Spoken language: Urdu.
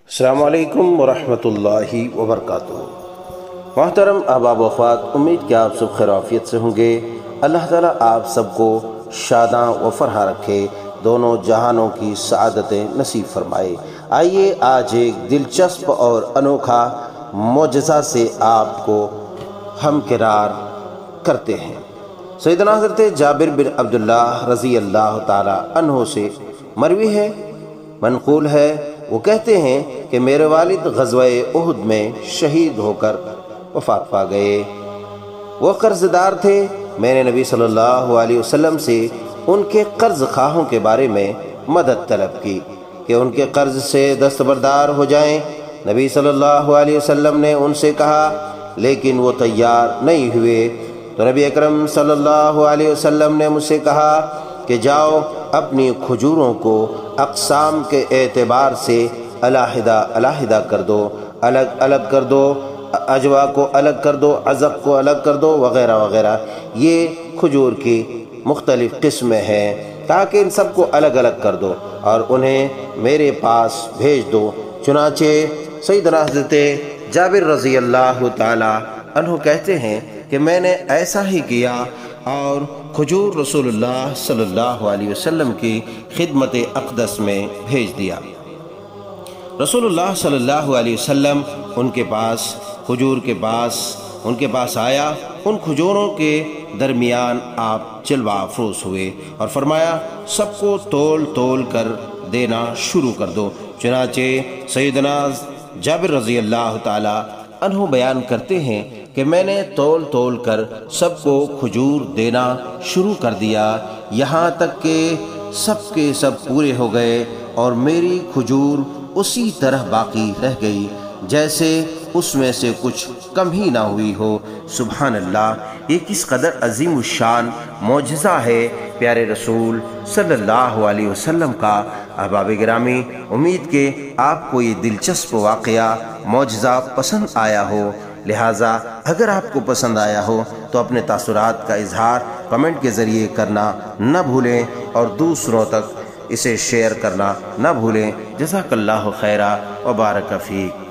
السلام علیکم ورحمۃ اللہ وبرکاتہ۔ محترم احباب و اخوات، امید کہ آپ سب خیر عافیت سے ہوں گے۔ اللہ تعالیٰ آپ سب کو شاداں و فرحاں رکھے، دونوں جہانوں کی سعادتیں نصیب فرمائے۔ آئیے آج ایک دلچسپ اور انوکھا معجزہ سے آپ کو ہمکنار کرتے ہیں۔ سیدنا حضرت جابر بن عبداللہ رضی اللہ تعالیٰ عنہ سے مروی ہے، منقول ہے، وہ کہتے ہیں کہ میرے والد غزوہ احد میں شہید ہو کر وفات پا گئے۔ وہ قرض دار تھے۔ میں نے نبی صلی اللہ علیہ وسلم سے ان کے قرض خواہوں کے بارے میں مدد طلب کی کہ ان کے قرض سے دستبردار ہو جائیں۔ نبی صلی اللہ علیہ وسلم نے ان سے کہا، لیکن وہ تیار نہیں ہوئے۔ تو نبی اکرم صلی اللہ علیہ وسلم نے مجھ سے کہا کہ جاؤ، اپنی کھجوروں کو اقسام کے اعتبار سے علیحدہ علیحدہ کر دو، الگ الگ کر دو، اجوا کو الگ کر دو، عزق کو الگ کر دو، وغیرہ وغیرہ۔ یہ کھجور کی مختلف قسمیں ہیں، تاکہ ان سب کو الگ الگ کر دو اور انہیں میرے پاس بھیج دو۔ چنانچہ سیدنا حضرت جابر رضی اللہ تعالی عنہ کہتے ہیں کہ میں نے ایسا ہی کیا اور کھجور رسول اللہ صلی اللہ علیہ وسلم کی خدمت اقدس میں بھیج دیا۔ رسول اللہ صلی اللہ علیہ وسلم ان کے پاس آیا۔ ان کھجوروں کے درمیان آپ جلوہ افروز ہوئے اور فرمایا، سب کو تول تول کر دینا شروع کر دو۔ چنانچہ سیدنا جابر رضی اللہ تعالی عنہ بیان کرتے ہیں کہ میں نے تول تول کر سب کو کھجور دینا شروع کر دیا، یہاں تک کہ سب کے سب پورے ہو گئے اور میری کھجور اسی طرح باقی رہ گئی جیسے اس میں سے کچھ کم ہی نہ ہوئی ہو۔ سبحان اللہ! یہ کس قدر عظیم الشان معجزہ ہے پیارے رسول صلی اللہ علیہ وسلم کا۔ احباب گرامی، امید کہ آپ کو یہ دلچسپ واقعہ معجزہ پسند آیا ہو، لہٰذا اگر آپ کو پسند آیا ہو تو اپنے تاثرات کا اظہار کمنٹ کے ذریعے کرنا نہ بھولیں اور دوسروں تک اسے شیئر کرنا نہ بھولیں۔ جزاک اللہ خیرا و بارک فیک۔